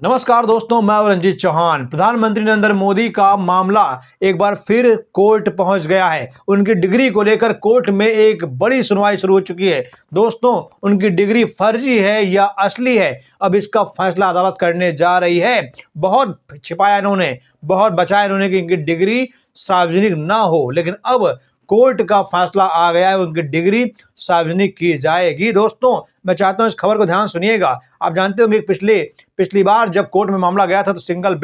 नमस्कार दोस्तों, मैं हूं रंजीत चौहान। प्रधानमंत्री नरेंद्र मोदी का मामला एक बार फिर कोर्ट पहुंच गया है। उनकी डिग्री को लेकर कोर्ट में एक बड़ी सुनवाई शुरू हो चुकी है। दोस्तों, उनकी डिग्री फर्जी है या असली है, अब इसका फैसला अदालत करने जा रही है। बहुत छिपाया इन्होंने, बहुत बचाया इन्होंने कि इनकी डिग्री सार्वजनिक ना हो, लेकिन अब कोर्ट का फैसला आ गया है, उनकी डिग्री सार्वजनिक की जाएगी। दोस्तों, मैं चाहता हूं इस खबर को ध्यान सुनिएगा। आप जानते होंगे पिछली बार जब कोर्ट में मामला गया था तो सिंगल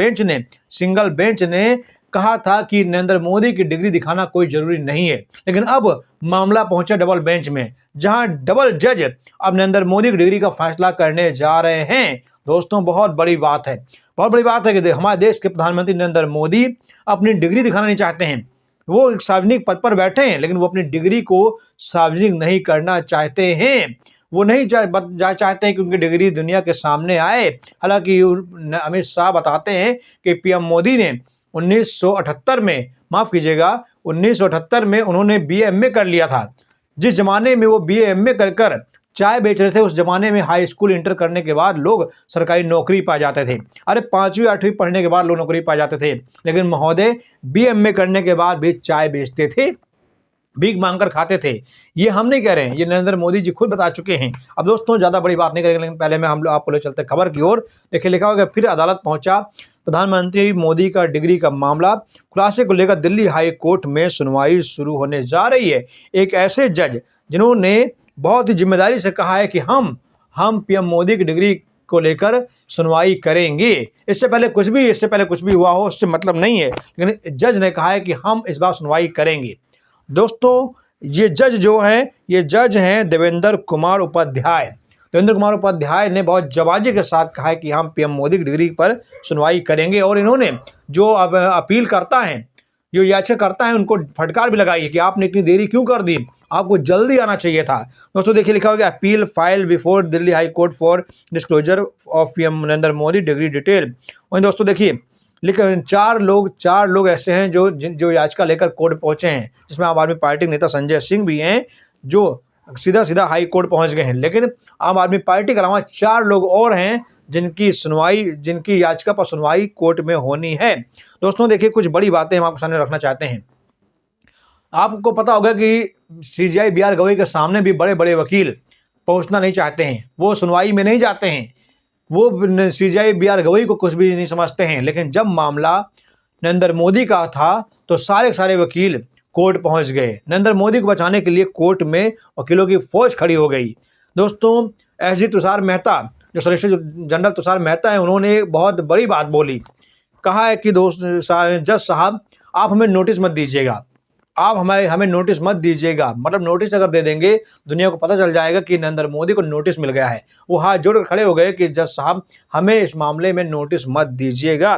बेंच ने कहा था कि नरेंद्र मोदी की डिग्री दिखाना कोई जरूरी नहीं है, लेकिन अब मामला पहुंचा डबल बेंच में, जहां डबल जज अब नरेंद्र मोदी की डिग्री का फैसला करने जा रहे हैं। दोस्तों, बहुत बड़ी बात है कि हमारे देश के प्रधानमंत्री नरेंद्र मोदी अपनी डिग्री दिखाना नहीं चाहते हैं। वो एक सार्वजनिक पद पर बैठे हैं, लेकिन वो अपनी डिग्री को सार्वजनिक नहीं करना चाहते हैं। वो नहीं चाहते हैं कि उनकी डिग्री दुनिया के सामने आए। हालांकि अमित शाह बताते हैं कि पीएम मोदी ने 1978 में, माफ कीजिएगा, 1978 में उन्होंने BA MA कर लिया था। जिस जमाने में वो BA MA कर चाय बेच रहे थे, उस जमाने में हाई स्कूल इंटर करने के बाद लोग सरकारी नौकरी पा जाते थे। अरे 5वीं 8वीं पढ़ने के बाद लोग नौकरी पा जाते थे, लेकिन महोदय BA MA करने के बाद भी चाय बेचते थे, भीख मांगकर खाते थे। ये हम नहीं कह रहे हैं, ये नरेंद्र मोदी जी खुद बता चुके हैं। अब दोस्तों, ज़्यादा बड़ी बात नहीं करेंगे, लेकिन पहले में हम लोग आपको ले चलते खबर की ओर। देखिए, लिखा होगा फिर अदालत पहुंचा प्रधानमंत्री मोदी का डिग्री का मामला। खुलासे को लेकर दिल्ली हाई कोर्ट में सुनवाई शुरू होने जा रही है। एक ऐसे जज जिन्होंने बहुत ही जिम्मेदारी से कहा है कि हम पीएम मोदी की डिग्री को लेकर सुनवाई करेंगे। इससे पहले कुछ भी हुआ हो, उससे मतलब नहीं है, लेकिन जज ने कहा है कि हम इस बार सुनवाई करेंगे। दोस्तों, ये जज हैं देवेंद्र कुमार उपाध्याय ने बहुत जवाजी के साथ कहा है कि हम पीएम मोदी की डिग्री पर सुनवाई करेंगे। और इन्होंने जो अब अपील करता है, जो याचिका करता है, उनको फटकार भी लगाई है कि आपने इतनी देरी क्यों कर दी, आपको जल्दी आना चाहिए था। दोस्तों, देखिए, लिखा होगा appeal file before Delhi high court for disclosure of PM Narendra Modi degree detail. वहीं दोस्तों देखिए, लेकिन चार लोग ऐसे हैं जो याचिका लेकर कोर्ट पहुंचे हैं, जिसमें आम आदमी पार्टी के नेता संजय सिंह भी हैं, जो सीधा हाई कोर्ट पहुंच गए हैं। लेकिन आम आदमी पार्टी के अलावा 4 लोग और हैं जिनकी याचिका पर सुनवाई कोर्ट में होनी है। दोस्तों देखिए, कुछ बड़ी बातें हम आपके सामने रखना चाहते हैं। आपको पता होगा कि CJI BR गवई के सामने भी बड़े बड़े वकील पहुंचना नहीं चाहते हैं, वो सुनवाई में नहीं जाते हैं, वो CJI BR गवई को कुछ भी नहीं समझते हैं। लेकिन जब मामला नरेंद्र मोदी का था तो सारे के सारे वकील कोर्ट पहुंच गए। नरेंद्र मोदी को बचाने के लिए कोर्ट में वकीलों की फौज खड़ी हो गई। दोस्तों, SG तुषार मेहता, जो सॉलिसिटर जनरल तुषार मेहता है, उन्होंने बहुत बड़ी बात बोली। कहा है कि जज साहब, आप हमें नोटिस मत दीजिएगा, आप हमें नोटिस मत दीजिएगा। मतलब नोटिस अगर दे देंगे, दुनिया को पता चल जाएगा कि नरेंद्र मोदी को नोटिस मिल गया है। वो हाथ जोड़कर खड़े हो गए कि जज साहब, हमें इस मामले में नोटिस मत दीजिएगा।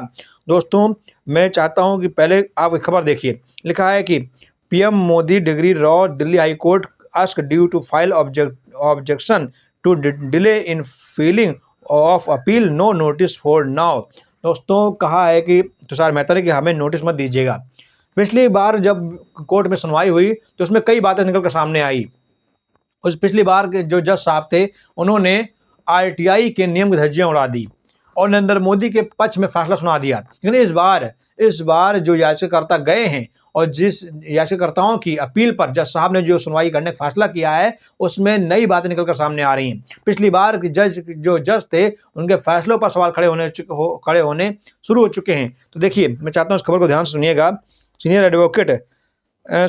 दोस्तों, मैं चाहता हूं कि पहले आप खबर देखिए। लिखा है कि PM Modi degree row, Delhi high court ask DU to file objection to delay in filing of appeal, no notice for now. दोस्तों, कहा है कि तुषार मेहता ने कि हमें नोटिस मत दीजिएगा। पिछली बार जब कोर्ट में सुनवाई हुई तो उसमें कई बातें निकल कर सामने आई। उस पिछली बार के जो जज साहब थे, उन्होंने RTI के नियम की धज्जियां उड़ा दी और नरेंद्र मोदी के पक्ष में फैसला सुना दिया। लेकिन इस बार जो याचिकाकर्ता गए हैं और जिस याचिकाकर्ताओं की अपील पर जज साहब ने जो सुनवाई करने का फैसला किया है, उसमें नई बातें निकलकर सामने आ रही हैं। पिछली बार जो जज थे, उनके फैसलों पर सवाल खड़े होने शुरू हो चुके हैं। तो देखिए, मैं चाहता हूँ इस खबर को ध्यान से सुनिएगा। सीनियर एडवोकेट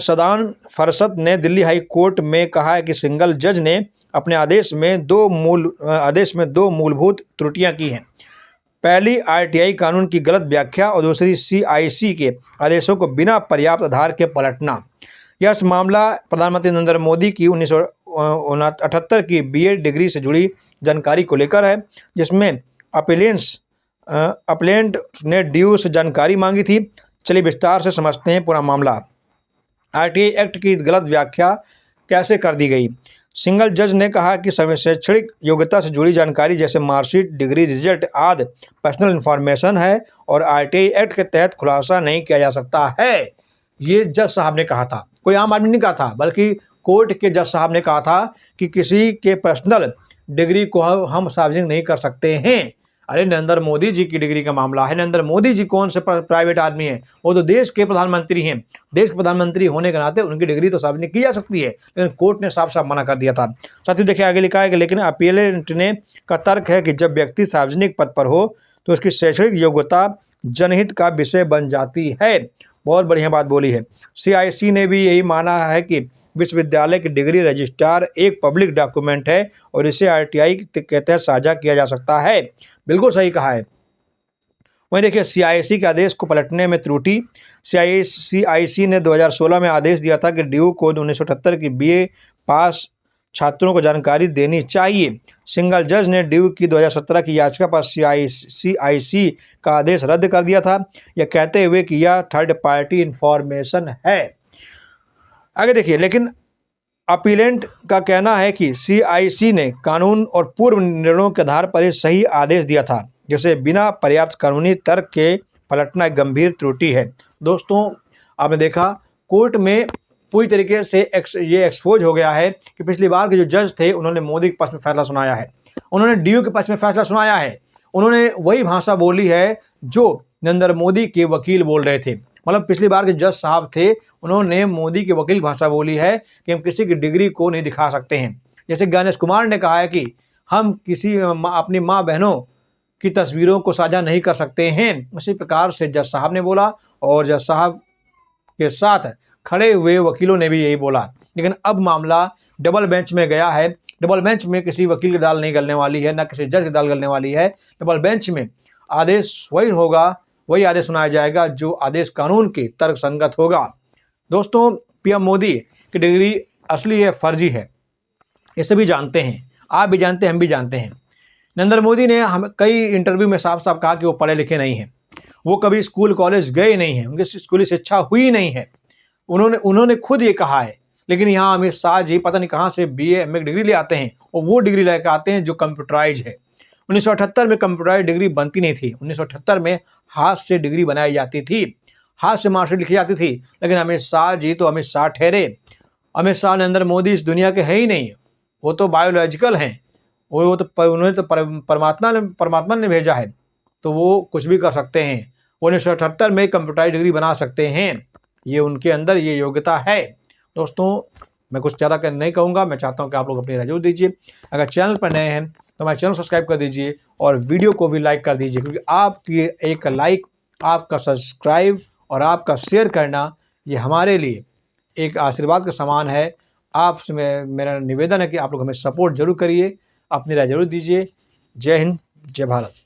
सदान फरसत ने दिल्ली हाई कोर्ट में कहा है कि सिंगल जज ने अपने आदेश में दो मूलभूत त्रुटियां की हैं। पहली, RTI कानून की गलत व्याख्या और दूसरी CIC के आदेशों को बिना पर्याप्त आधार के पलटना। यह मामला प्रधानमंत्री नरेंद्र मोदी की 1978 की BA डिग्री से जुड़ी जानकारी को लेकर है, जिसमें अपलेंट ने ड्यू से जानकारी मांगी थी। चलिए विस्तार से समझते हैं पूरा मामला। RTI एक्ट की गलत व्याख्या कैसे कर दी गई। सिंगल जज ने कहा कि शैक्षणिक योग्यता से जुड़ी जानकारी जैसे मार्कशीट, डिग्री, रिजल्ट आदि पर्सनल इन्फॉर्मेशन है और RTI एक्ट के तहत खुलासा नहीं किया जा सकता है। ये जज साहब ने कहा था, कोई आम आदमी नहीं कहा था, बल्कि कोर्ट के जज साहब ने कहा था कि किसी के पर्सनल डिग्री को हम सार्वजनिक नहीं कर सकते हैं। अरे नरेंद्र मोदी जी की डिग्री का मामला है। नरेंद्र मोदी जी कौन से प्राइवेट आदमी हैं, वो तो देश के प्रधानमंत्री हैं। देश के प्रधानमंत्री होने के नाते उनकी डिग्री तो सार्वजनिक की जा सकती है, लेकिन कोर्ट ने साफ साफ मना कर दिया था। साथियों देखिए आगे लिखा है कि लेकिन अपीलेंट ने का तर्क है कि जब व्यक्ति सार्वजनिक पद पर हो तो उसकी शैक्षणिक योग्यता जनहित का विषय बन जाती है। बहुत बढ़िया बात बोली है। CIC ने भी यही माना है कि विश्वविद्यालय की डिग्री रजिस्ट्रार एक पब्लिक डॉक्यूमेंट है और इसे RTI के तहत साझा किया जा सकता है। बिल्कुल सही कहा है। वहीं देखिए CIC के आदेश को पलटने में त्रुटि। CIC ने 2016 में आदेश दिया था कि ड्यू कोड 1978 की BA पास छात्रों को जानकारी देनी चाहिए। सिंगल जज ने ड्यू की 2017 की याचिका पर CIC का आदेश रद्द कर दिया था, यह कहते हुए कि यह थर्ड पार्टी इंफॉर्मेशन है। आगे देखिए, लेकिन अपीलेंट का कहना है कि CIC ने कानून और पूर्व निर्णयों के आधार पर सही आदेश दिया था, जिसे बिना पर्याप्त कानूनी तर्क के पलटना एक गंभीर त्रुटि है। दोस्तों आपने देखा कोर्ट में पूरी तरीके से ये एक्सपोज हो गया है कि पिछली बार के जो जज थे उन्होंने मोदी के पक्ष में फैसला सुनाया है, उन्होंने ड्यू के पक्ष में फैसला सुनाया है, उन्होंने वही भाषा बोली है जो नरेंद्र मोदी के वकील बोल रहे थे। मतलब पिछली बार के जज साहब थे, उन्होंने मोदी के वकील भाषा बोली है कि हम किसी की डिग्री को नहीं दिखा सकते हैं। जैसे गणेश कुमार ने कहा है कि हम किसी अपनी माँ बहनों की तस्वीरों को साझा नहीं कर सकते हैं, उसी प्रकार से जज साहब ने बोला और जज साहब के साथ खड़े हुए वकीलों ने भी यही बोला। लेकिन अब मामला डबल बेंच में गया है। डबल बेंच में किसी वकील की दाल नहीं गलने वाली है, ना किसी जज की दाल गलने वाली है। डबल बेंच में आदेश वही होगा, वही आदेश सुनाया जाएगा जो आदेश कानून के तर्क संगत होगा। दोस्तों PM मोदी की डिग्री असली है फर्जी है, ये सभी जानते हैं, आप भी जानते हैं, हम भी जानते हैं। नरेंद्र मोदी ने हम कई इंटरव्यू में साफ साफ कहा कि वो पढ़े लिखे नहीं हैं, वो कभी स्कूल कॉलेज गए नहीं हैं, उनकी स्कूली शिक्षा हुई नहीं है, उन्होंने खुद ये कहा है। लेकिन यहाँ अमित शाह जी पता नहीं कहाँ से BA MA की डिग्री ले आते हैं और वो डिग्री लेकर आते हैं जो कंप्यूटराइज है। 1978 में कंप्यूटराइज डिग्री बनती नहीं थी। 1978 में हाथ से डिग्री बनाई जाती थी, हाथ से मार्कशीट लिखी जाती थी। लेकिन अमित शाह जी तो अमित शाह ठहरे। अमित शाह नरेंद्र मोदी इस दुनिया के है ही नहीं, वो तो बायोलॉजिकल हैं, वो तो उन्होंने तो परमात्मा ने भेजा है, तो वो कुछ भी कर सकते हैं। वो 1978 में कंप्यूटराइज डिग्री बना सकते हैं, ये उनके अंदर ये योग्यता है। दोस्तों मैं कुछ ज़्यादा नहीं कहूँगा, मैं चाहता हूँ कि आप लोग अपनी राय जरूर दीजिए। अगर चैनल पर नए हैं तो हमारे चैनल सब्सक्राइब कर दीजिए और वीडियो को भी लाइक कर दीजिए, क्योंकि आपकी एक लाइक, आपका सब्सक्राइब और आपका शेयर करना ये हमारे लिए एक आशीर्वाद का समान है। आपसे मेरा निवेदन है कि आप लोग हमें सपोर्ट जरूर करिए, अपनी राय जरूर दीजिए। जय हिंद, जय भारत।